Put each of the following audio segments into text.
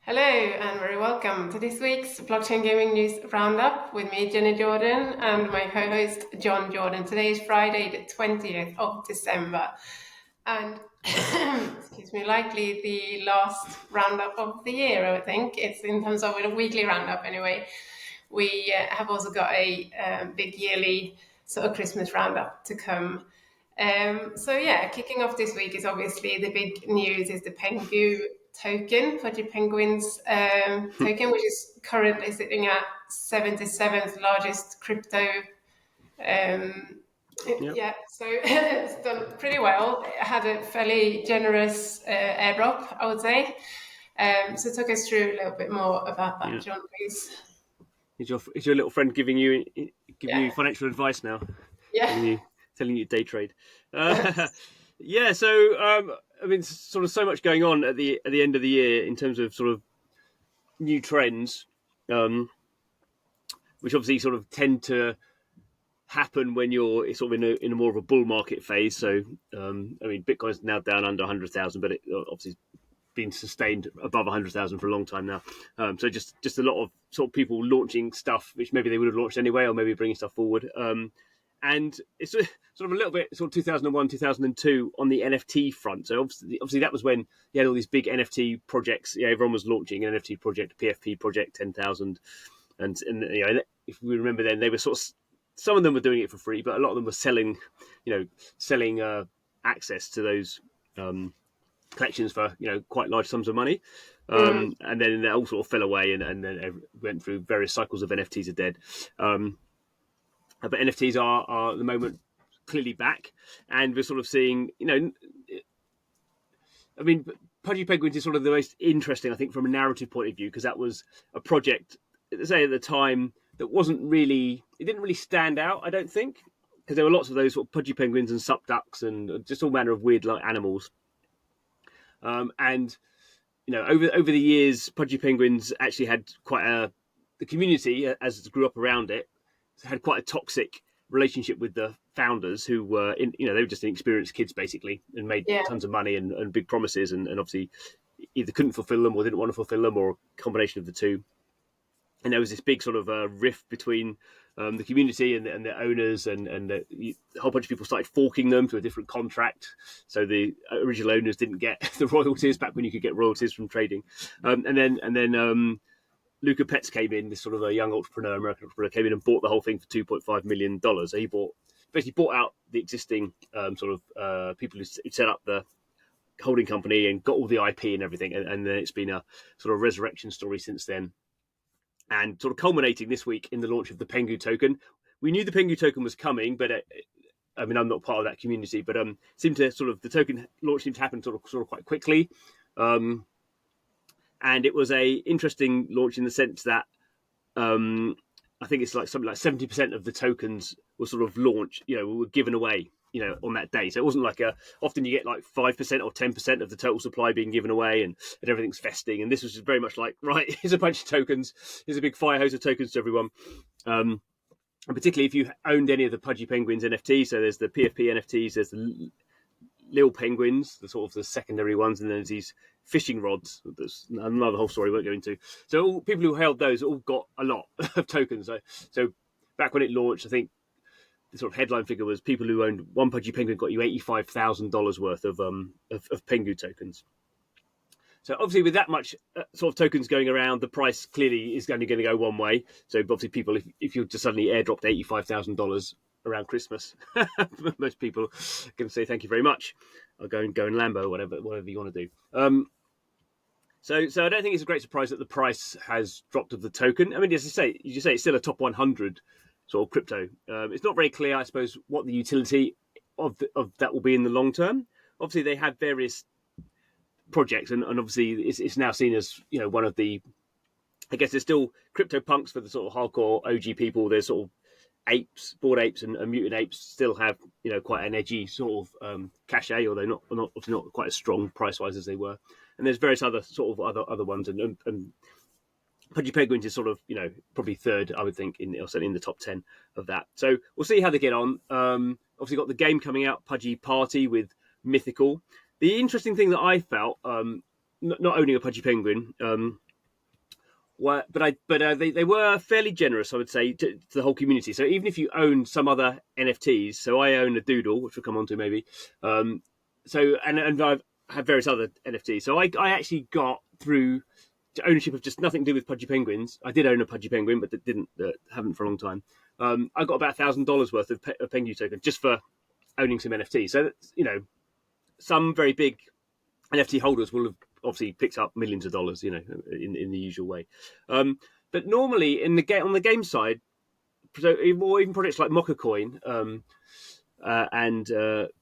Hello and very welcome to this week's Blockchain Gaming News Roundup with me, Jenny Jordan, and my co-host, John Jordan. Today is Friday, the 20th of December, and excuse me, likely the last roundup of the year, I think. It's in terms of a weekly roundup anyway. We have also got a big yearly sort of Christmas roundup to come. Kicking off this week is obviously the big news is the PENGU token, Pudgy Penguins token, which is currently sitting at 77th largest crypto. So it's done pretty well. It had a fairly generous airdrop, I would say. So talk us through a little bit more about that, John, please. Is your little friend giving you financial advice now? Yeah. Telling you to day trade. Sort of so much going on at the end of the year in terms of sort of new trends, which obviously sort of tend to happen when you're sort of in a more of a bull market phase. So, Bitcoin's now down under 100,000, but it obviously been sustained above 100,000 for a long time now. So just a lot of sort of people launching stuff which maybe they would have launched anyway, or maybe bringing stuff forward. And it's sort of a little bit sort of 2001, 2002 on the NFT front. So obviously that was when you had all these big NFT projects. Yeah, everyone was launching an NFT project, a PFP project, 10,000, and if we remember then, they were sort of, some of them were doing it for free, but a lot of them were selling access to those collections for quite large sums of money, and then they all sort of fell away, and then went through various cycles of NFTs are dead. But NFTs are at the moment clearly back, and we're sort of seeing, Pudgy Penguins is sort of the most interesting, I think, from a narrative point of view, because that was a project, say at the time, that it didn't really stand out, I don't think, because there were lots of those sort of Pudgy Penguins and sup ducks and just all manner of weird like animals. And over the years, Pudgy Penguins actually had the community as it grew up around it had quite a toxic relationship with the founders, who were they were just inexperienced kids basically, and made tons of money and big promises, and obviously either couldn't fulfill them or didn't want to fulfill them, or a combination of the two. And there was this big sort of rift between the community and the owners, and a whole bunch of people started forking them to a different contract. So the original owners didn't get the royalties back when you could get royalties from trading. And then Luca Petz came in, this sort of a young American entrepreneur, came in and bought the whole thing for $2.5 million. So he basically bought out the existing people who set up the holding company and got all the IP and everything. And then it's been a sort of resurrection story since then. And sort of culminating this week in the launch of the PENGU token. We knew the PENGU token was coming, but I'm not part of that community, but the token launch seemed to happen sort of quite quickly. And it was a interesting launch in the sense that I think it's like something like 70% of the tokens were sort of launched, were given away, on that day. So it wasn't like often you get like 5% or 10% of the total supply being given away, and everything's festing. And this was just very much like, right, here's a bunch of tokens. Here's a big fire hose of tokens to everyone. And particularly if you owned any of the Pudgy Penguins NFT, so there's the PFP NFTs, there's the Lil Penguins, the sort of the secondary ones, and then there's these fishing rods. There's another whole story we won't go into. So all people who held those all got a lot of tokens. So back when it launched, I think the sort of headline figure was people who owned one Pudgy Penguin got you $85,000 worth of PENGU tokens. So obviously with that much sort of tokens going around, the price clearly is only going to go one way. So obviously people, if you just suddenly airdropped $85,000 around Christmas, most people are going to say thank you very much. I'll go and Lambo, whatever you want to do. So I don't think it's a great surprise that the price has dropped of the token. I mean, as you say it's still a top 100 sort of crypto. It's not very clear, I suppose, what the utility of that will be in the long term. Obviously, they have various projects, and obviously it's now seen as one of the, I guess there's still crypto punks for the sort of hardcore OG people. There's sort of apes, bored apes, and mutant apes still have quite an edgy sort of cachet, although not quite as strong price wise as they were. And there's various other sort of other ones, and Pudgy Penguins is sort of probably third, I would think, certainly in the top 10 of that. So we'll see how they get on. Obviously got the game coming out, Pudgy Party with Mythical. The interesting thing that I felt, not owning a Pudgy Penguin, They were fairly generous, I would say, to the whole community. So even if you own some other NFTs, so I own a Doodle, which we'll come on to maybe. And I've had various other NFTs. So I actually got through to ownership of just nothing to do with Pudgy Penguins. I did own a Pudgy Penguin, but haven't for a long time. I got about $1,000 worth of PENGU token just for owning some NFTs. So some very big NFT holders will have obviously picked up millions of dollars, in the usual way. But normally on the game side, or even projects like Mocha Coin and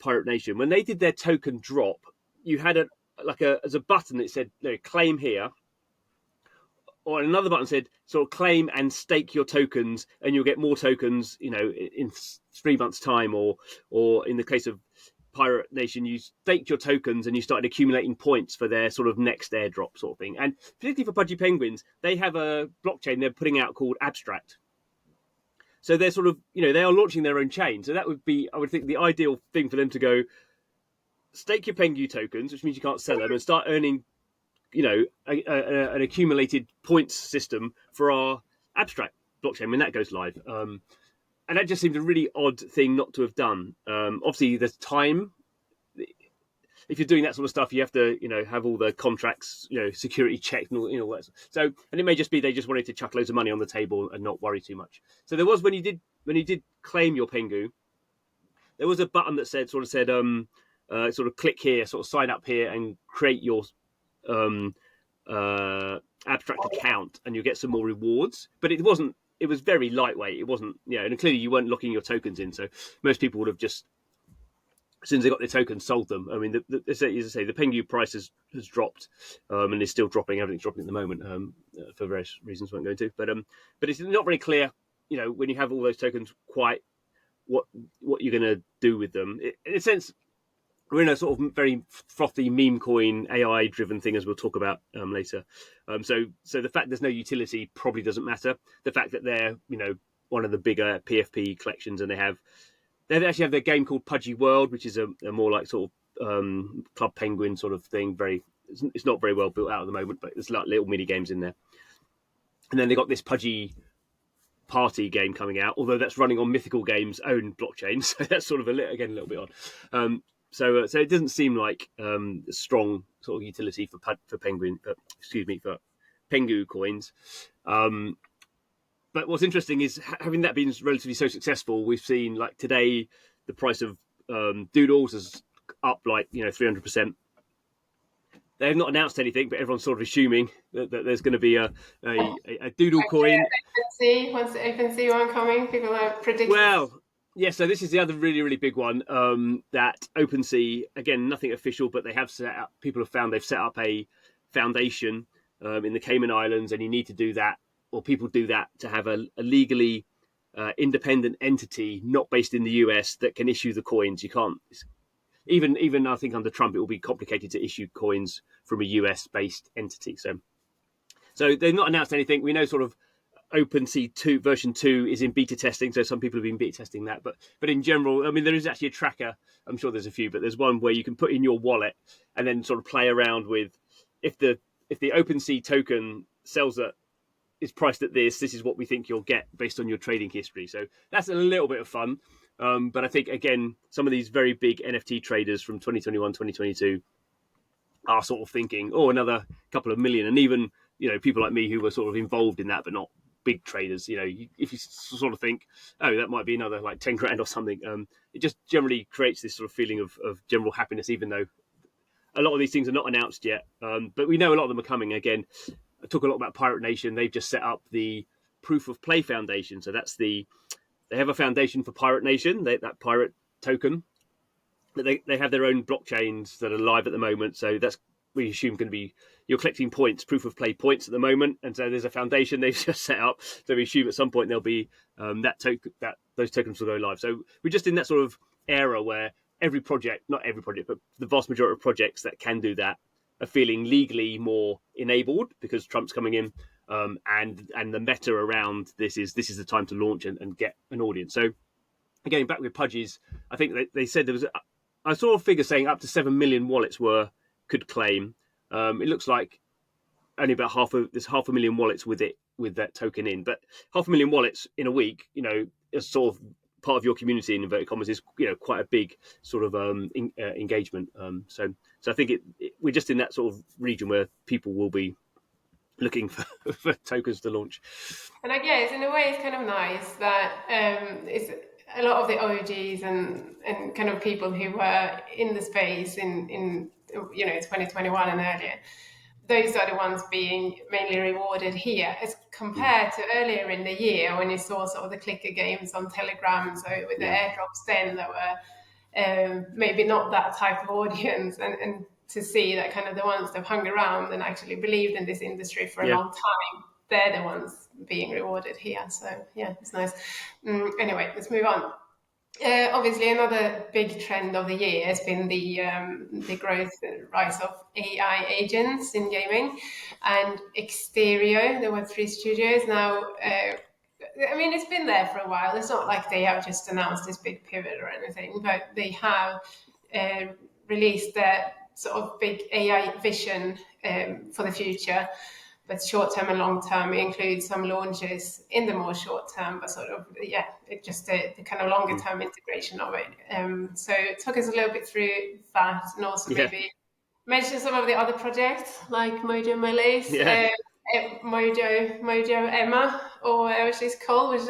Pirate Nation, when they did their token drop, you had as a button that said claim here, or another button said sort of claim and stake your tokens, and you'll get more tokens, in 3 months' time, or in the case of Pirate Nation, you staked your tokens and you started accumulating points for their sort of next airdrop sort of thing. And particularly for Pudgy Penguins, they have a blockchain they're putting out called Abstract. So they're sort of, they are launching their own chain. So that would be, I would think, the ideal thing for them to go stake your PENGU tokens, which means you can't sell them, and start earning, an accumulated points system for our Abstract blockchain when that goes live. And that just seemed a really odd thing not to have done. Obviously, there's time. If you're doing that sort of stuff, you have to, have all the contracts, security checked and all, that. So, and it may just be they just wanted to chuck loads of money on the table and not worry too much. So there was when you did claim your Pengu, there was a button that said sort of click here, sort of sign up here, and create your Abstract account, and you'll get some more rewards. But it wasn't. It was very lightweight. It wasn't, and clearly you weren't locking your tokens in. So most people would have just, as soon as they got their tokens, sold them. I mean, as I say, the Pengu price has dropped, and is still dropping. Everything's dropping at the moment for various reasons. Won't go into, but it's not very clear, when you have all those tokens, quite what you're going to do with them. In a sense, we're in a sort of very frothy meme coin AI driven thing, as we'll talk about later. So the fact there's no utility probably doesn't matter. The fact that they're one of the bigger PFP collections, and they actually have their game called Pudgy World, which is a more like sort of Club Penguin sort of thing. It's not very well built out at the moment, but there's like little mini games in there. And then they got this Pudgy Party game coming out, although that's running on Mythical Games' own blockchain, so that's sort of a little bit odd. So it doesn't seem like a strong sort of utility for Penguin, for Pengu coins. But what's interesting is having that been relatively so successful, we've seen like today the price of Doodles is up like 300%. They have not announced anything, but everyone's sort of assuming that there's going to be a Doodle coin. Once the OpenSea one coming, people are predicting. Well. Yeah, so this is the other really, really big one, that OpenSea, again, nothing official, but they have set up, people have found they've set up a foundation in the Cayman Islands, and you need to do that, or people do that to have a legally independent entity not based in the US that can issue the coins. You can't, even I think under Trump, it will be complicated to issue coins from a US-based entity. So they've not announced anything. We know sort of OpenSea 2 version 2 is in beta testing, so some people have been beta testing that. But in general, I mean, there is actually a tracker. I'm sure there's a few, but there's one where you can put in your wallet and then sort of play around with if the OpenSea token sells is priced at this is what we think you'll get based on your trading history. So that's a little bit of fun. But I think again, some of these very big NFT traders from 2021, 2022 are sort of thinking, another couple of million, and even people like me who were sort of involved in that, but not big traders, if you sort of think, that might be another like 10 grand or something, it just generally creates this sort of feeling of general happiness, even though a lot of these things are not announced yet. But we know a lot of them are coming. Again, I talk a lot about Pirate Nation. They've just set up the Proof of Play Foundation. So they have a foundation for Pirate Nation, that pirate token. They have their own blockchains that are live at the moment. So that's, we assume, going to be, you're collecting points, proof of play points at the moment, and so there's a foundation they've just set up. So we assume at some point there'll be that those tokens will go live. So we're just in that sort of era where not every project, but the vast majority of projects that can do that are feeling legally more enabled because Trump's coming in, and the meta around this is the time to launch and get an audience. So again, back with Pudgies, I think they said there was I saw a figure saying up to 7 million wallets could claim. It looks like only about there's 500,000 wallets with that token in, but 500,000 wallets in a week, is sort of part of your community in inverted commas is quite a big sort of engagement. So I think we're just in that sort of region where people will be looking for tokens to launch. And I guess in a way it's kind of nice that it's a lot of the OGs and kind of people who were in the space in 2021 and earlier. Those are the ones being mainly rewarded here, as compared to earlier in the year when you saw sort of the clicker games on Telegram. So with the airdrops then that were maybe not that type of audience, and to see that kind of the ones that have hung around and actually believed in this industry for a long time, they're the ones being rewarded here. So yeah, it's nice. Anyway, let's move on. Obviously, another big trend of the year has been the growth and rise of AI agents in gaming, and Xterio, the Web3 studios. Now, I mean, it's been there for a while. It's not like they have just announced this big pivot or anything, but they have released their sort of big AI vision for the future. But short term and long term, it includes some launches in the more short term, but sort of, it just the kind of longer term integration of it. So talk us a little bit through that, and also maybe mention some of the other projects like Mojo Malays, Mojo Emma, or whatever she's called, which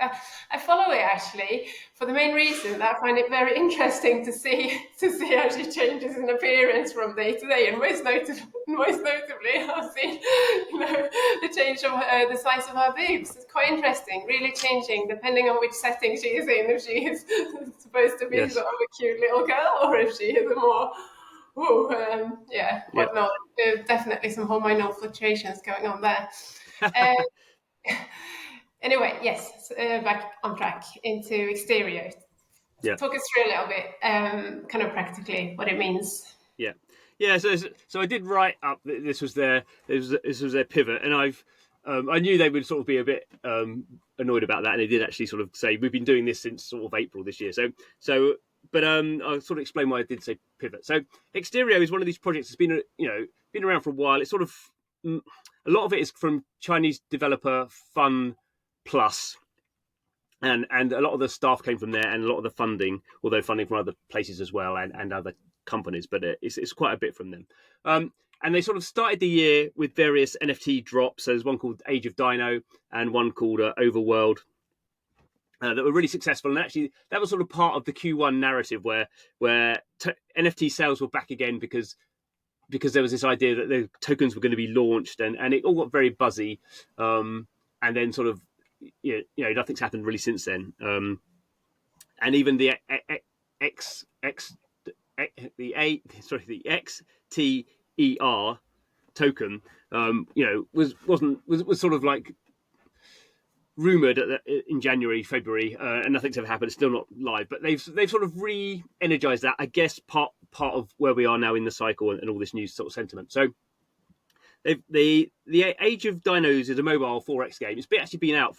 I follow it actually for the main reason that I find it very interesting to see how she changes in appearance from day to day, and most notably I've seen the change of the size of her boobs. It's quite interesting, really changing depending on which setting she is in, if she is supposed to be sort of a cute little girl, or if she is a more whatnot. Definitely some hormonal fluctuations going on there. Anyway, yes, back on track into Xterio. Talk us through a little bit, kind of practically, what it means. So I did write up that this was their pivot, and I knew they would sort of be a bit annoyed about that, and they did actually sort of say we've been doing this since sort of April this year. But I'll sort of explain why I did say pivot. So Xterio is one of these projects that's been around for a while. It's sort of a lot of it is from Chinese developer Fun Plus, and a lot of the staff came from there, and a lot of the funding, although funding from other places as well, and other companies, but it's quite a bit from them. And they sort of started the year with various NFT drops. So there's one called Age of Dino and one called Overworld. That were really successful, and actually that was sort of part of the Q1 narrative where NFT sales were back again because there was this idea that the tokens were going to be launched, and it all got very buzzy, and then sort of nothing's happened really since then, and even the XTER token was sort of like rumored in January, February, and nothing's ever happened. It's still not live, but they've sort of re-energized that. I guess part of where we are now in the cycle and all this new sort of sentiment. So the Age of Dinos is a mobile 4X game. It's actually been out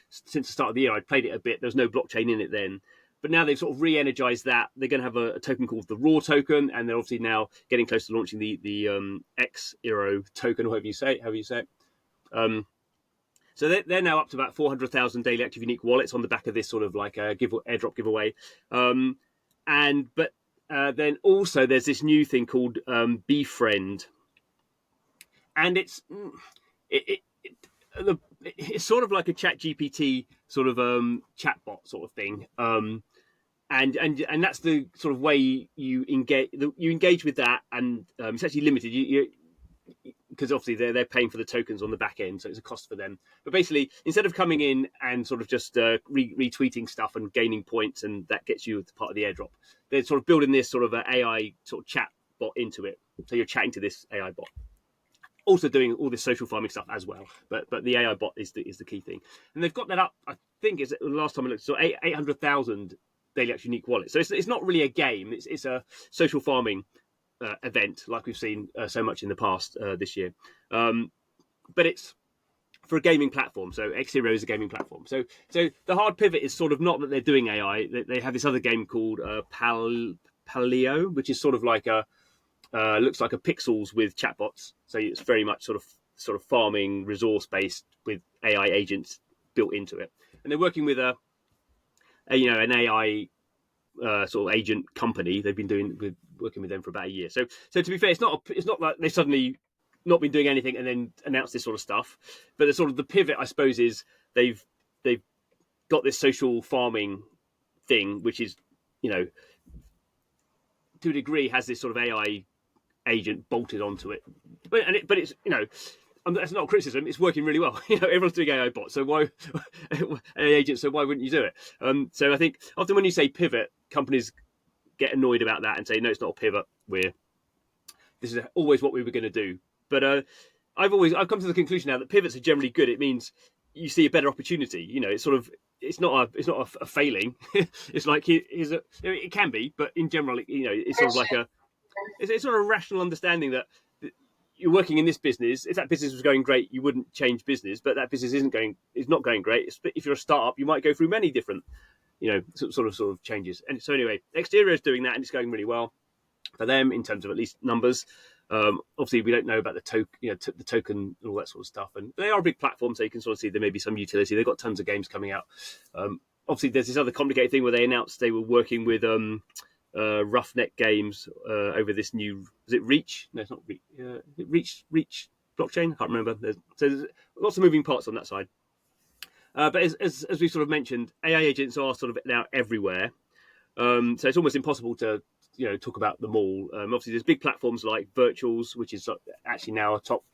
since the start of the year. I played it a bit. There's no blockchain in it then, but now they've sort of re-energized that. They're going to have a token called the Raw token, and they're obviously now getting close to launching the Xterio token, however you say it. So they're now up to about 400,000 daily active unique wallets on the back of this sort of like a airdrop giveaway. Then also there's this new thing called Befriend, and it's sort of like a ChatGPT sort of chatbot sort of thing. And that's the sort of way you engage with that, and it's actually limited. Because obviously they're paying for the tokens on the back end, so it's a cost for them. But basically, instead of coming in and sort of just retweeting stuff and gaining points, and that gets you part of the airdrop, they're sort of building this sort of AI sort of chat bot into it. So you're chatting to this AI bot, also doing all this social farming stuff as well. But the AI bot is the key thing, and they've got that up. I think it's the last time I looked, so 800,000 daily active unique wallets. So it's not really a game. It's a social farming event like we've seen so much in the past this year, but it's for a gaming platform. So Xterio is a gaming platform. So the hard pivot is sort of not that they're doing AI. They have this other game called Paleo, which is sort of like a looks like a Pixels with chatbots. So it's very much sort of farming, resource based with AI agents built into it. And they're working with an AI sort of agent company. They've been working with them for about a year. So to be fair, it's not like they suddenly not been doing anything and then announced this sort of stuff. But the sort of the pivot, I suppose, is they've got this social farming thing, which is, to a degree, has this sort of AI agent bolted onto it. But it's that's not a criticism. It's working really well. Everyone's doing AI bots, so why AI agents? So why wouldn't you do it? So I think often when you say pivot, companies get annoyed about that and say, no, it's not a pivot. This is always what we were going to do. But I've come to the conclusion now that pivots are generally good. It means you see a better opportunity. It's not a failing. It's like it can be, but in general, it's sort of like it's sort of a rational understanding that you're working in this business. If that business was going great, you wouldn't change business, but that business is not going great. If you're a startup, you might go through many different, sort of changes. And so anyway, Xterio is doing that, and it's going really well for them in terms of at least numbers. Obviously, we don't know about the token and all that sort of stuff. And they are a big platform, so you can sort of see there may be some utility. They've got tons of games coming out. Obviously, there's this other complicated thing where they announced they were working with Roughneck Games over this new. Is it Reach? No, it's not Reach. Reach blockchain. I can't remember. There's lots of moving parts on that side. But as we sort of mentioned, AI agents are sort of now everywhere. So it's almost impossible to talk about them all. Obviously, there's big platforms like Virtuals, which is actually now certainly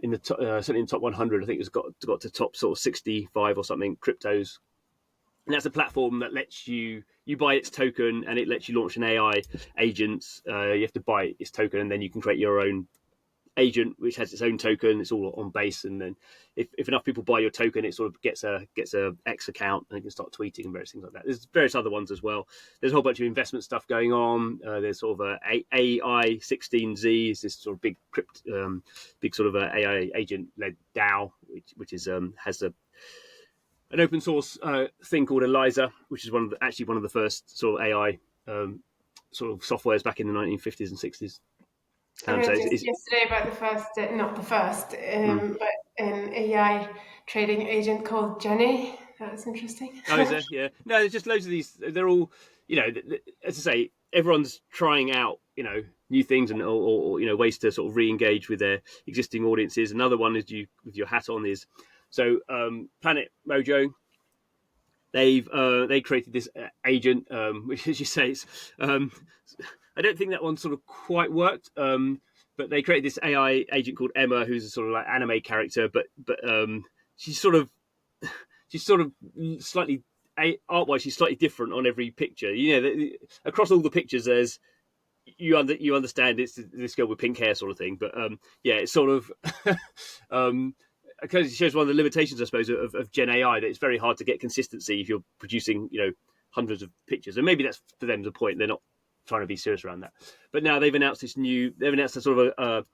in the top 100. I think it's got to top sort of 65 or something cryptos. And that's a platform that lets you buy its token, and it lets you launch an AI agent. You have to buy its token, and then you can create your own agent, which has its own token. It's all on base, and then if enough people buy your token, it sort of gets a X account, and you can start tweeting and various things like that. There's various other ones as well. There's a whole bunch of investment stuff going on. There's sort of a AI 16Z, is this sort of big sort of AI agent led DAO, which is has an open source thing called Eliza, which is one of the first sort of AI sort of softwares back in the 1950s and 60s. I read yesterday about not the first, but an AI trading agent called Jenny. That was interesting. Oh, is there? Yeah. No, there's just loads of these. They're all, as I say, everyone's trying out, new things and or ways to sort of re-engage with their existing audiences. Another one is with your hat on is Planet Mojo. They created this agent, which, as you say, I don't think that one sort of quite worked. But they created this AI agent called Emma, who's a sort of like anime character, but she's sort of slightly art-wise, she's slightly different on every picture. Across all the pictures, there's you understand it's this girl with pink hair sort of thing. But it's sort of because it shows one of the limitations, I suppose, of Gen AI, that it's very hard to get consistency if you're producing, hundreds of pictures. And maybe that's for them the point. They're not trying to be serious around that. But now they've announced a sort of a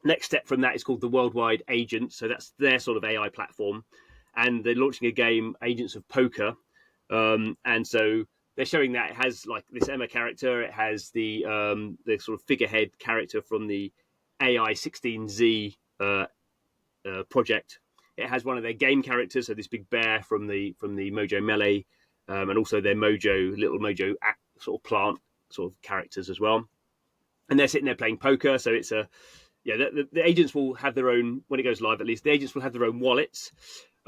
next step from that is called the Worldwide Agent. So that's their sort of AI platform. And they're launching a game, Agents of Poker. And so they're showing that it has like this Emma character. It has the sort of figurehead character from the AI 16Z project. It has one of their game characters, so this big bear from the Mojo Melee, and also their little Mojo sort of plant sort of characters as well. And they're sitting there playing poker. So it's the agents will have their own, when it goes live at least, the agents will have their own wallets,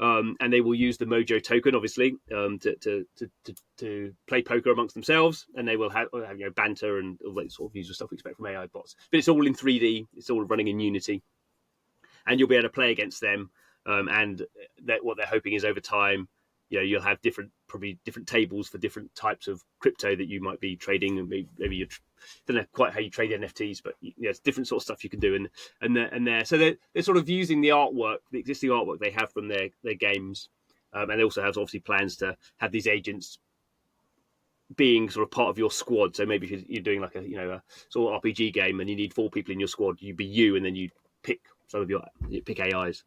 and they will use the Mojo token, obviously, to play poker amongst themselves, and they will have banter and all that sort of usual stuff we expect from AI bots. But it's all in 3D. It's all running in Unity. And you'll be able to play against them, and what they're hoping is over time, you'll have different tables for different types of crypto that you might be trading, and maybe you don't know quite how you trade NFTs, but it's different sort of stuff you can do, so they're sort of using the existing artwork they have from their games, and they also have obviously plans to have these agents being sort of part of your squad. So maybe if you're doing like a sort of RPG game and you need 4 people in your squad, you'd be you, and then you pick pick AIs.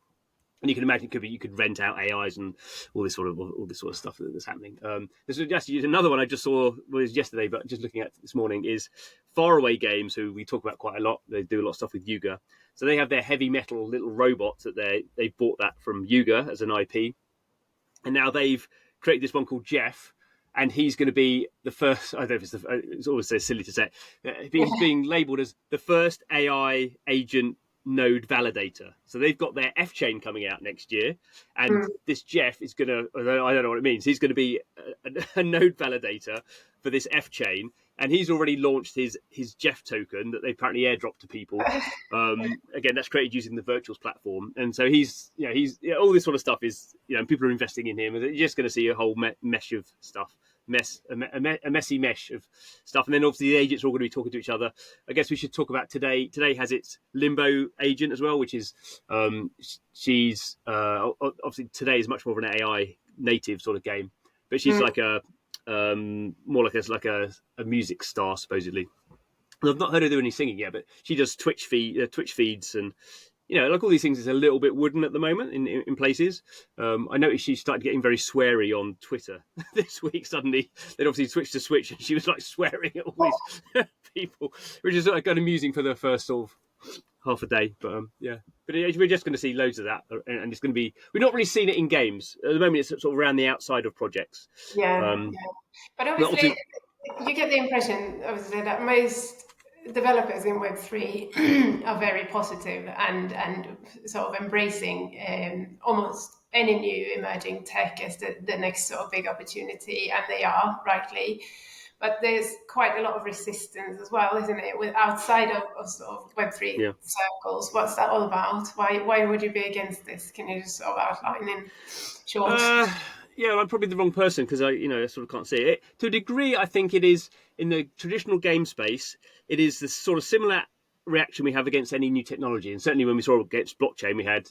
And you can imagine you could rent out AIs and all this sort of stuff that's happening. There's actually another one I just saw was yesterday, but just looking at this morning is Faraway Games, who we talk about quite a lot. They do a lot of stuff with Yuga, so they have their heavy metal little robots that they bought that from Yuga as an IP, and now they've created this one called Jeff. And he's going to be the first. I don't know if it's always so silly to say. He's being labelled as the first AI agent node validator. So they've got their F chain coming out next year, and this Jeff is going to, I don't know what it means, he's going to be a node validator for this F chain, and he's already launched his Jeff token that they apparently airdropped to people. Again, that's created using the Virtuals platform, and so he's all this sort of stuff is, people are investing in him, and you're just going to see a whole mesh of stuff. A messy mesh of stuff, and then obviously the agents are all going to be talking to each other. I guess we should talk about today. Today has its Limbo agent as well, which is she's obviously today is much more of an AI native sort of game, but she's like a more like a music star supposedly. I've not heard her do any singing yet, but she does Twitch feeds, and like all these things is a little bit wooden at the moment in places. I noticed she started getting very sweary on Twitter this week. Suddenly, they'd obviously switched to Switch, and she was like swearing at all these people, which is kind of amusing for the first sort of half a day. But we're just going to see loads of that, and it's going to be. We've not really seen it in games at the moment. It's sort of around the outside of projects. But obviously, you get the impression, obviously, that most developers in Web3 are very positive and sort of embracing almost any new emerging tech as the next sort of big opportunity, and they are, rightly. But there's quite a lot of resistance as well, isn't it? With outside of sort of Web3 circles, what's that all about? Why would you be against this? Can you just sort of outline in short? I'm probably the wrong person because I sort of can't see it. To a degree, I think it is in the traditional game space. It is the sort of similar reaction we have against any new technology, and certainly when we saw against blockchain, we had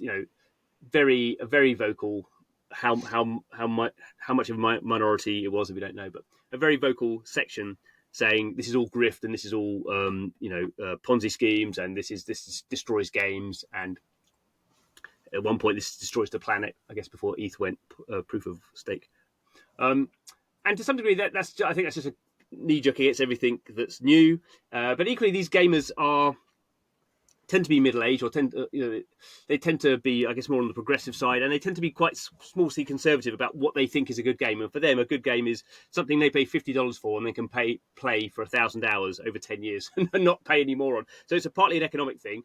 very vocal how much of a minority it was, we don't know, but a very vocal section saying this is all grift and this is all Ponzi schemes, and this destroys games, and at one point this destroys the planet, I guess, before ETH went proof of stake. And to some degree, I think that's just a knee-jerk against everything that's new. But equally, these gamers tend to be middle-aged, or they tend to be, I guess, more on the progressive side, and they tend to be quite small c conservative about what they think is a good game. And for them, a good game is something they pay $50 for, and they can play for 1,000 hours over 10 years and not pay any more on. So it's partly an economic thing.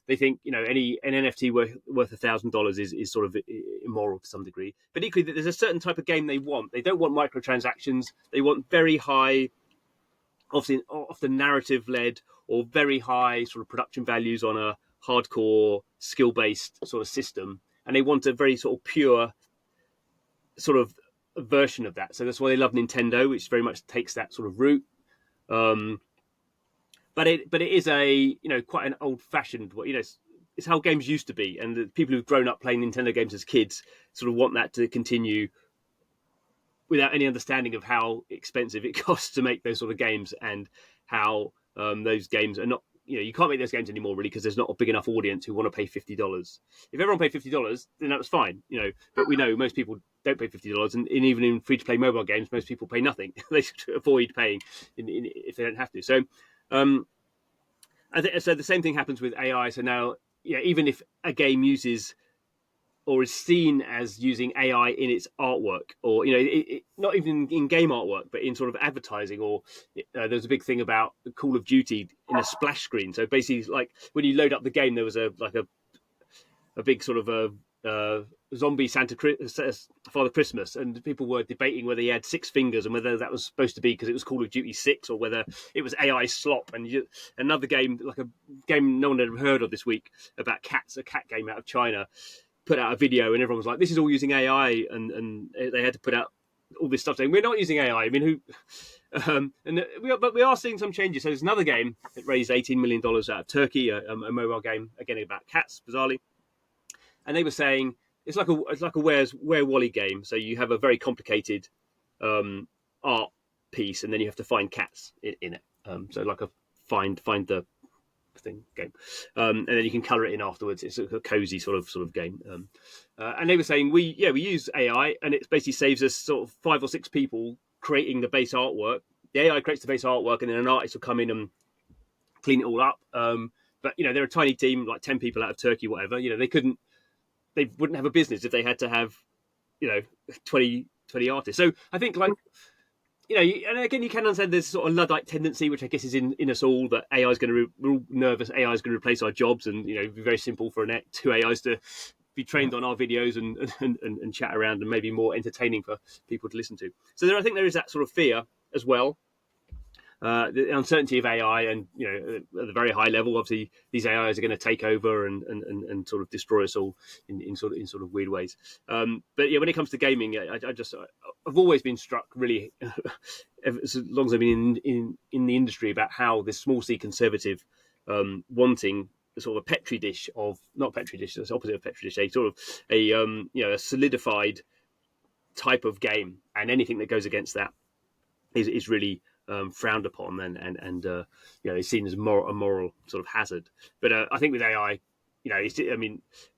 They think an NFT worth $1,000 is sort of immoral to some degree. But equally, there's a certain type of game they want. They don't want microtransactions. They want very high, often narrative-led, or very high sort of production values on a hardcore skill-based sort of system, and they want a very sort of pure sort of version of that. So that's why they love Nintendo, which very much takes that sort of route. But it is a quite an old-fashioned, it's how games used to be, and the people who've grown up playing Nintendo games as kids sort of want that to continue without any understanding of how expensive it costs to make those sort of games, and how those games are not, you can't make those games anymore really, because there's not a big enough audience who want to pay $50. If everyone paid $50, then that was fine, but we know most people don't pay $50, and even in free-to-play mobile games, most people pay nothing. They should avoid paying if they don't have to. So I think so. The same thing happens with AI. So now, even if a game uses or is seen as using AI in its artwork, or not even in game artwork, but in sort of advertising, or there's a big thing about Call of Duty in a splash screen. So basically, like when you load up the game, there was a big sort of a zombie Father Christmas, and people were debating whether he had 6 fingers and whether that was supposed to be because it was Call of Duty 6, or whether it was AI slop. And another game, like a game no one had heard of this week, about cats, a cat game out of China, put out a video, and everyone was like, this is all using AI, and they had to put out all this stuff saying we're not using AI. I mean, but we are seeing some changes. So there's another game that raised $18 million out of Turkey, a mobile game, again about cats, bizarrely. And they were saying it's like a Where Wally game. So you have a very complicated art piece, and then you have to find cats in it. So like a find the thing game, and then you can color it in afterwards. It's a cozy sort of game. And they were saying we use AI, and it basically saves us sort of 5 or 6 people creating the base artwork. The AI creates the base artwork, and then an artist will come in and clean it all up. But they're a tiny team, like 10 people out of Turkey, whatever. They wouldn't have a business if they had to have 20 artists. So I think and again, you can understand there's sort of Luddite tendency, which I guess is in us all, that AI is going to we're all nervous. AI is going to replace our jobs, and it'd be very simple for two AIs to be trained on our videos and chat around, and maybe more entertaining for people to listen to. So I think there is that sort of fear as well. The uncertainty of AI, and at the very high level, obviously these AIs are going to take over and sort of destroy us all in sort of weird ways. But when it comes to gaming, I've always been struck really, as long as I've been in the industry, about how this small c conservative wanting sort of a petri dish of, not petri dish, that's the opposite of petri dish, a sort of a solidified type of game, and anything that goes against that is really frowned upon and is seen as a moral sort of hazard. But I think with AI,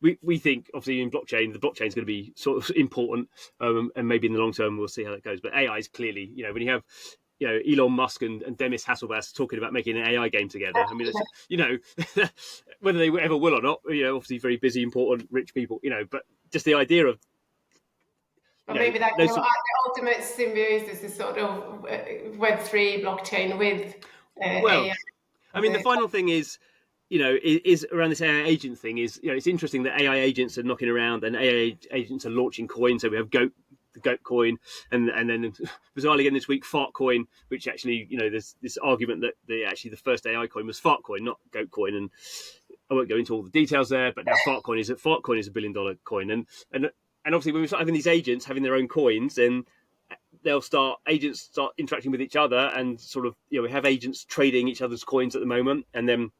we think obviously in blockchain, the blockchain is going to be sort of important, and maybe in the long term we'll see how that goes. But AI is clearly, when you have Elon Musk and Demis Hasselbass talking about making an AI game together. I mean, it's, whether they ever will or not, obviously very busy, important, rich people, but just the idea of maybe that kind of the ultimate symbiosis is sort of Web3 blockchain with AI. I mean, the final thing is, is around this AI agent thing is, it's interesting that AI agents are knocking around and AI agents are launching coins. So we have the Goat coin, and then bizarrely again this week, Fart coin, which actually, there's this argument that the first AI coin was Fart coin, not Goat coin. And I won't go into all the details there, but now Fart coin is a $1 billion coin. And obviously when we start having these agents having their own coins, then agents start interacting with each other, and sort of, we have agents trading each other's coins at the moment. And then,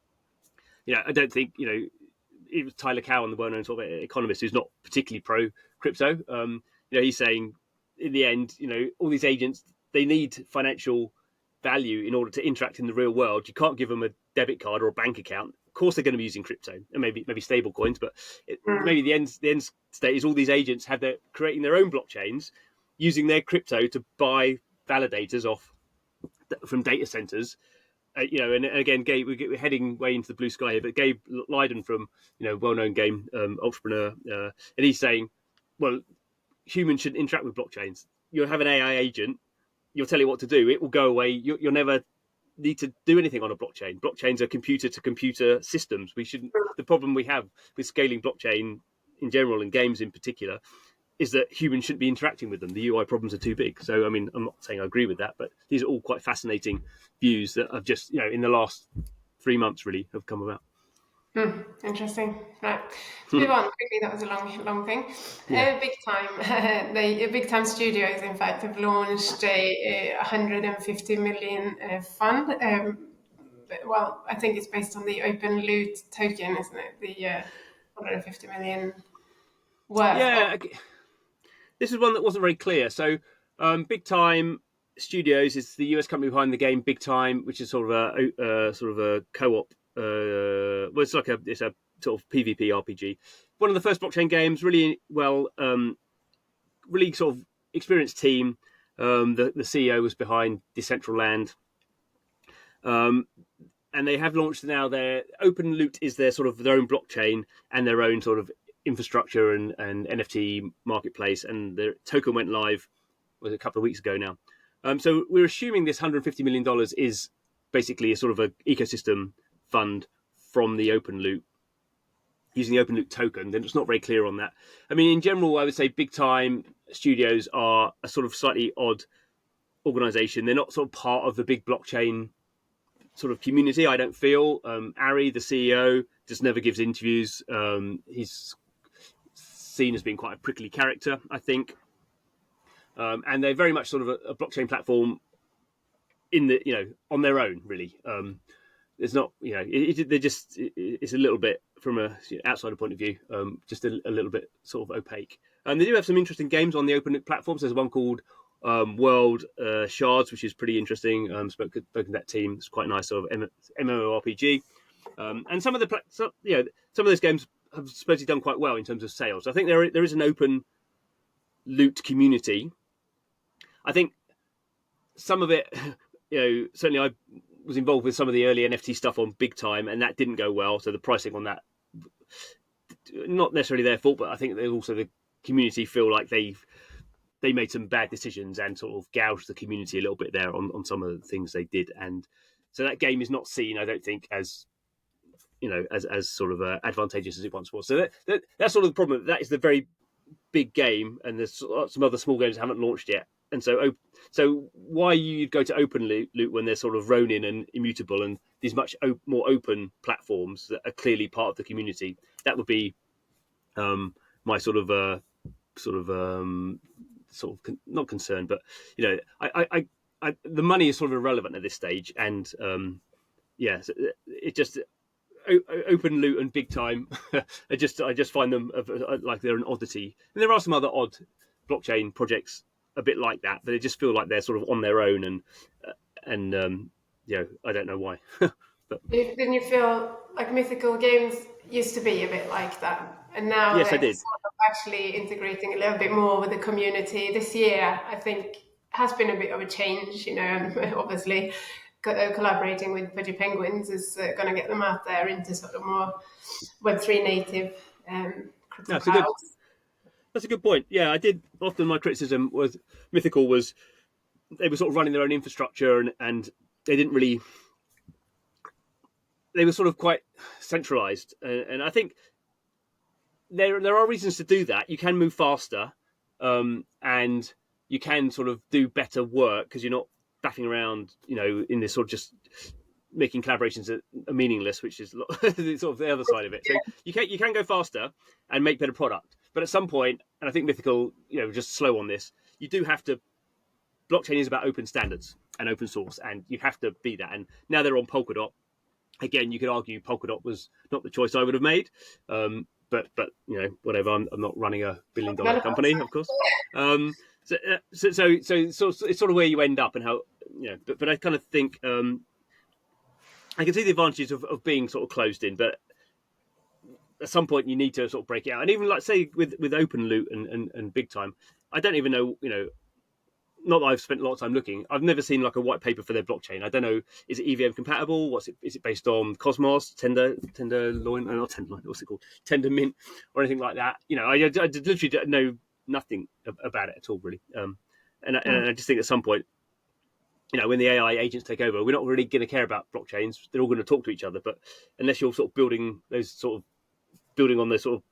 I don't think, it was Tyler Cowen, the well-known sort of economist, who's not particularly pro crypto. He's saying in the end, all these agents, they need financial value in order to interact in the real world. You can't give them a debit card or a bank account. Of course, they're going to be using crypto and maybe stable coins, but maybe the end state is all these agents creating their own blockchains, using their crypto to buy validators from data centers. And again, Gabe, we're heading way into the blue sky here, but Gabe Leiden from well-known game entrepreneur, and he's saying, well, humans shouldn't interact with blockchains. You'll have an AI agent, you'll tell it what to do, it will go away. You'll never need to do anything on a blockchain. Blockchains are computer-to-computer systems. The problem we have with scaling blockchain in general, and games in particular, is that humans shouldn't be interacting with them. The UI problems are too big. So, I mean, I'm not saying I agree with that, but these are all quite fascinating views that have just, in the last 3 months really have come about. Interesting. Right. To move on quickly, that was a long thing. Yeah. Big Time Studios, in fact, have launched a 150 million fund. Well, I think it's based on the Open Loot token, isn't it? The 150 million worth. Yeah. This is one that wasn't very clear. So, Big Time Studios is the US company behind the game Big Time, which is sort of a co-op. It's a sort of PvP RPG. One of the first blockchain games, really well, really sort of experienced team. The CEO was behind Decentraland, and they have launched now their Open Loot is their sort of their own blockchain and their own sort of infrastructure and NFT marketplace, and the token went live a couple of weeks ago now. So we're assuming this $150 million is basically a sort of an ecosystem fund from the Open Loot, using the Open Loot token. Then it's not very clear on that. I mean, in general, I would say Big Time Studios are a sort of slightly odd organization. They're not sort of part of the big blockchain sort of community, I don't feel. Ari, the CEO, just never gives interviews. He's seen as being quite a prickly character, I think. And they're very much sort of a blockchain platform on their own, really. It's not, it's a little bit from a outsider point of view, just a little bit sort of opaque. And they do have some interesting games on the Open platforms. There's one called World Shards, which is pretty interesting. Spoken to that team. It's quite nice sort of MMORPG. And some of those games have supposedly done quite well in terms of sales. I think there is an open loot community. I think some of it, certainly I was involved with some of the early NFT stuff on Big Time, and that didn't go well. So the pricing on that, not necessarily their fault, but I think also the community feel like they made some bad decisions and sort of gouged the community a little bit there on some of the things they did. And so that game is not seen, I don't think, as as sort of advantageous as it once was. So that's sort of the problem. That is the very big game, and there's some other small games that haven't launched yet. And so why you'd go to open loot when there's sort of Ronin and Immutable and these much more open platforms that are clearly part of the community? That would be my sort of not concern, but I the money is sort of irrelevant at this stage, and it just open loot and Big Time. I just find them like they're an oddity, and there are some other odd blockchain projects a bit like that, but they just feel like they're sort of on their own, and I don't know why. But Didn't you feel like mythical games used to be a bit like that, and now yes, I they're did. sort of actually integrating a little bit more with the community? This year, I think, has been a bit of a change, and obviously collaborating with Pudgy Penguins is going to get them out there into sort of more Web3 native crypto clouds. That's a good point. Yeah, I did. Often my criticism was Mythical was they were sort of running their own infrastructure, and they didn't really. They were sort of quite centralized, and I think there are reasons to do that. You can move faster, and you can sort of do better work because you're not faffing around, in this sort of just making collaborations that are meaningless, which is sort of the other side of it. So you can go faster and make better product, but at some point, and I think Mythical, just slow on this. You do have to. Blockchain is about open standards and open source, and you have to be that. And now they're on Polkadot. Again, you could argue Polkadot was not the choice I would have made, but whatever. I'm not running $1 billion company, of course. So it's sort of where you end up and how But I kind of think I can see the advantages of being sort of closed in, but at some point you need to sort of break it out. And even like say with open loot and Big Time, I don't even know Not that I've spent a lot of time looking. I've never seen like a white paper for their blockchain. I don't know. Is it EVM compatible? Is it based on Cosmos, Tenderloin? Not Tenderloin. What's it called? Tendermint or anything like that? I literally know nothing about it at all, really. And I just think at some point, when the AI agents take over, we're not really going to care about blockchains. They're all going to talk to each other. But unless you're sort of building on those sort of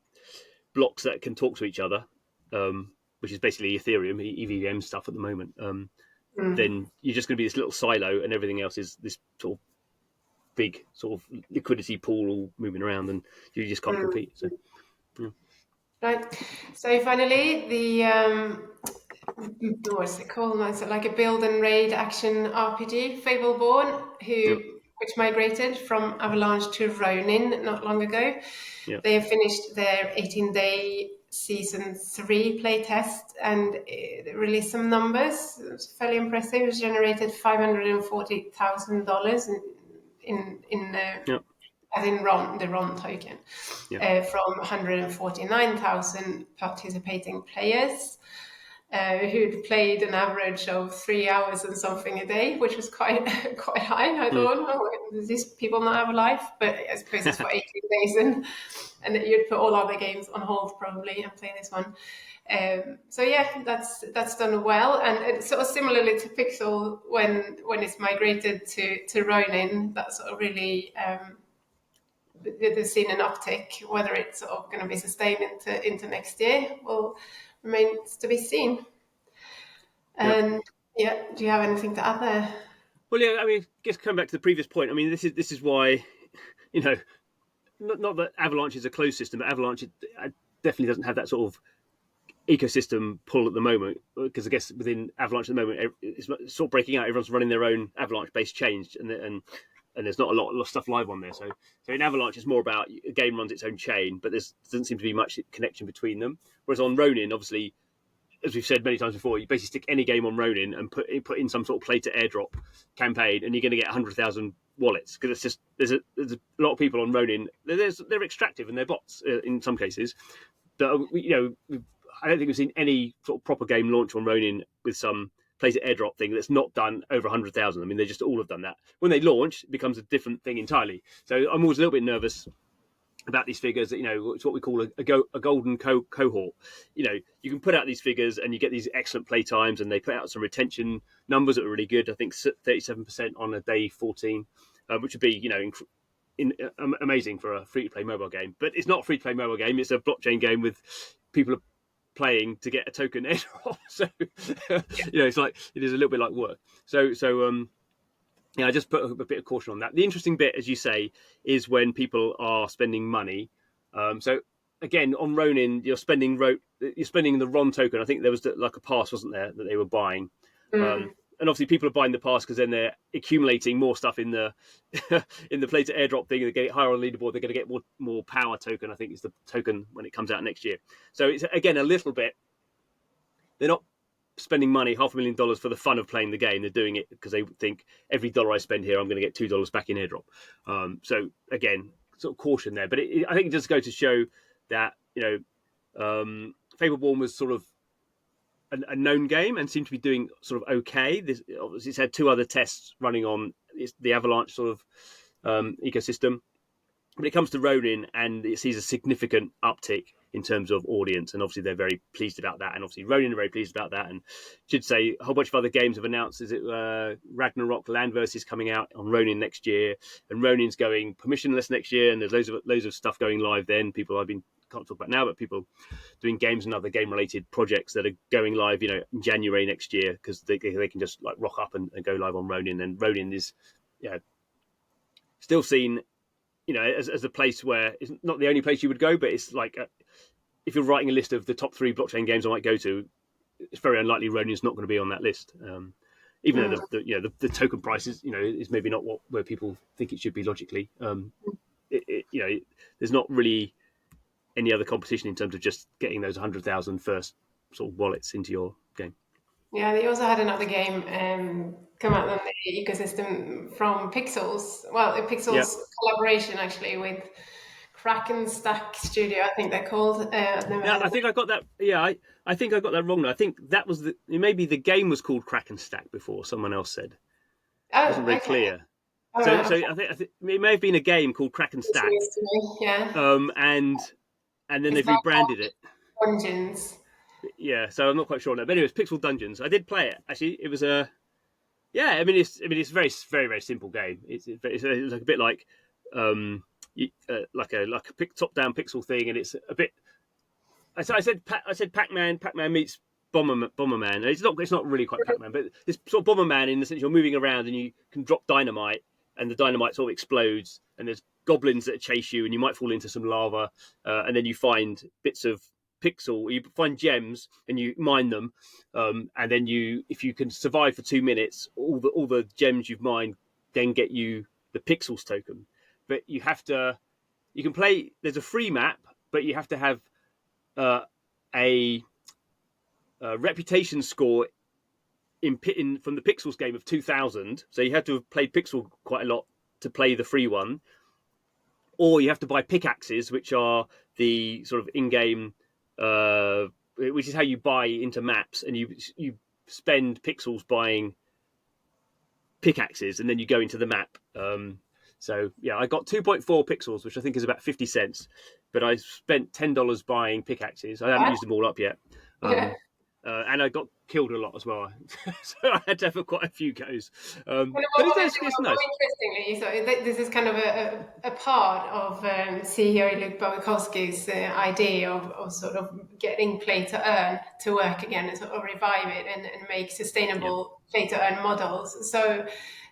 blocks that can talk to each other. Which is basically Ethereum, EVM stuff at the moment, then you're just going to be this little silo and everything else is this sort of big sort of liquidity pool all moving around and you just can't compete. So, yeah. Right. So finally, the what's it called? It's like a build and raid action RPG, Fableborne, which migrated from Avalanche to Ronin not long ago. Yeah. They have finished their 18-day Season 3 playtest and released some numbers. It was fairly impressive. It was generated $540,000 as in the RON token from 149,000 participating players who'd played an average of 3 hours and something a day, which was quite high. I thought, these people not have a life, but I suppose it's for 18 days and you'd put all other games on hold probably and play this one. So yeah, that's done well, and it's sort of similarly to Pixel when it's migrated to Ronin, that sort of really they've seen an uptick. Whether it's sort of going to be sustained into next year will remains to be seen. And do you have anything to add there? Well, yeah, I mean, just coming back to the previous point. I mean, this is why, not that Avalanche is a closed system, but Avalanche definitely doesn't have that sort of ecosystem pull at the moment, because I guess within Avalanche at the moment it's sort of breaking out. Everyone's running their own Avalanche-based change, and there's not a lot of stuff live on there. So in Avalanche, it's more about a game runs its own chain, but there doesn't seem to be much connection between them. Whereas on Ronin, obviously, as we've said many times before, you basically stick any game on Ronin and put in some sort of play to airdrop campaign, and you're going to get 100,000 wallets, because it's just there's a lot of people on Ronin. They're extractive and they're bots in some cases. But I don't think we've seen any sort of proper game launch on Ronin with some place at airdrop thing that's not done over 100,000. I mean, they just all have done that. When they launch, it becomes a different thing entirely. So I'm always a little bit nervous about these figures. It's what we call a golden cohort. You can put out these figures and you get these excellent play times, and they put out some retention numbers that are really good. I think 37% on a day 14, which would be amazing for a free to play mobile game. But it's not a free to play mobile game. It's a blockchain game with people playing to get a token airdrop. So it's like it is a little bit like work. So I just put a bit of caution on that. The interesting bit, as you say, is when people are spending money. So again, on Ronin, you're spending the RON token. I think there was like a pass, wasn't there, that they were buying. And obviously, people are buying the pass because then they're accumulating more stuff in the in the play to airdrop thing. They get it higher on the leaderboard. They're going to get more power token. I think is the token when it comes out next year. So it's again a little bit. They're not spending money, $500,000 for the fun of playing the game. They're doing it because they think every dollar I spend here, I'm going to get $2 back in airdrop. So again, sort of caution there. But I think it just goes to show that Fableborne was sort of a known game and seemed to be doing sort of okay. It's had 2 other tests running on the Avalanche sort of ecosystem. When it comes to Ronin, and it sees a significant uptick in terms of audience, and obviously they're very pleased about that, and obviously Ronin are very pleased about that, and should say a whole bunch of other games have announced. Is it Ragnarok Landverse is coming out on Ronin next year, and Ronin's going permissionless next year, and there's loads of stuff going live then. Can't talk about now, but people doing games and other game related projects that are going live, in January next year, because they can just like rock up and go live on Ronin. And Ronin is, still seen, as a place where it's not the only place you would go, but it's like if you're writing a list of the top 3 blockchain games I might go to, it's very unlikely Ronin's not going to be on that list. Even though the token price is maybe not where people think it should be logically. There's not really any other competition in terms of just getting those 100,000 first sort of wallets into your game. Yeah, they also had another game come out on the ecosystem from Pixels. Well, a Pixels collaboration actually with claim+stake Studio, I think they're called. I think I got that. Yeah, I think I got that wrong. I think that was maybe the game was called claim+stake before. Someone else said. It wasn't very clear. So I think it may have been a game called claim+stake. Yeah. And then they've rebranded it. Dungeons. Yeah, so I'm not quite sure on that. But anyways, Pixel Dungeons. I did play it. Actually, it was a. It's a very, very, very simple game. It's like a bit like like a top-down pixel thing, and it's a bit. I said Pac-Man. Pac-Man meets Bomberman. It's not really quite Pac-Man, but it's sort of Bomberman in the sense you're moving around and you can drop dynamite, and the dynamite sort of explodes, and there's goblins that chase you, and you might fall into some lava, and then you find bits of pixel. You find gems and you mine them, and then if you can survive for 2 minutes, all the gems you've mined then get you the pixels token. But you can play. There's a free map, but you have to have a reputation score from the Pixels game of 2000. So you have to have played Pixel quite a lot to play the free one, or you have to buy pickaxes, which are the sort of in-game, which is how you buy into maps, and you spend Pixels buying pickaxes, and then you go into the map. So yeah, I got 2.4 pixels, which I think is about 50 cents, but I spent $10 buying pickaxes. I haven't used them all up yet. And I got killed a lot as well, so I had to have quite a few goes. But it's nice. Interestingly, so this is kind of a part of CEO Luke Bowikowski's idea of sort of getting play to earn to work again, and sort of revive it and make sustainable play to earn models. So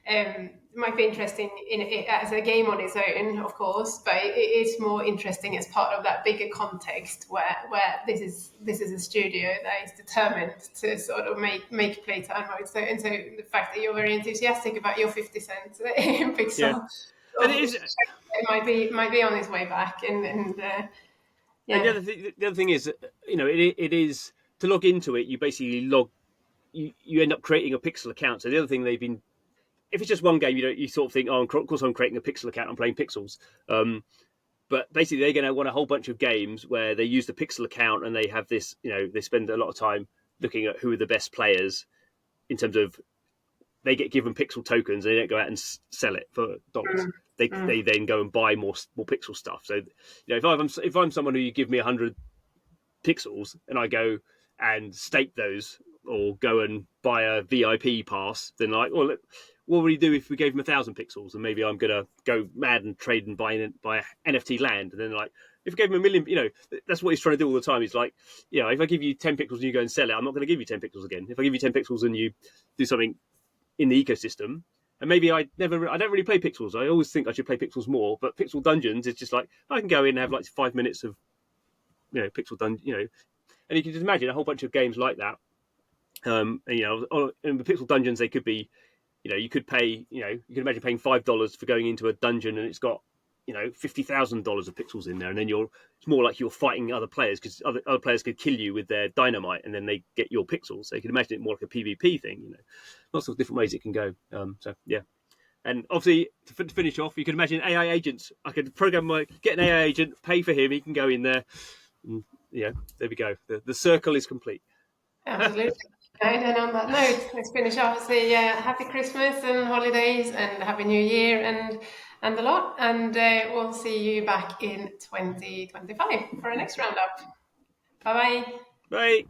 it might be interesting in it as a game on its own, of course, but it is more interesting as part of that bigger context where this is a studio that is determined to sort of make play to earn mode. So the fact that you're very enthusiastic about your 50 cents in Pixel, and it might be on its way back. And the other thing is, it is to log into it. You basically you end up creating a Pixel account. So the other thing they've been if it's just one game, you sort of think, oh, of course I'm creating a pixel account, I'm playing pixels. But basically, they're going to want a whole bunch of games where they use the pixel account and they have this, they spend a lot of time looking at who are the best players in terms of they get given pixel tokens and they don't go out and sell it for dollars. They then go and buy more pixel stuff. So, if I'm someone who you give me 100 pixels and I go and stake those or go and buy a VIP pass, then like, well, what would he do if we gave him 1,000 pixels? And maybe I'm gonna go mad and trade and buy NFT land. And then like, if we gave him 1 million, that's what he's trying to do all the time. He's like, if I give you 10 pixels and you go and sell it, I'm not going to give you 10 pixels again. If I give you 10 pixels and you do something in the ecosystem, and maybe I don't really play pixels. I always think I should play pixels more, but pixel dungeons is just like I can go in and have like 5 minutes of pixel dungeon, and you can just imagine a whole bunch of games like that. And in the pixel dungeons, they could be, you could pay, you can imagine paying $5 for going into a dungeon and it's got, $50,000 of pixels in there, and then it's more like you're fighting other players because other players could kill you with their dynamite and then they get your pixels. So you can imagine it more like a PvP thing, lots of different ways it can go. So yeah. And obviously, to finish off, you can imagine AI agents. I could get an AI agent, pay for him, he can go in there. And, there we go. The circle is complete. Absolutely. And on that note, let's finish off. Say happy Christmas and holidays and happy New Year and a lot. And we'll see you back in 2025 for our next roundup. Bye-bye. Bye.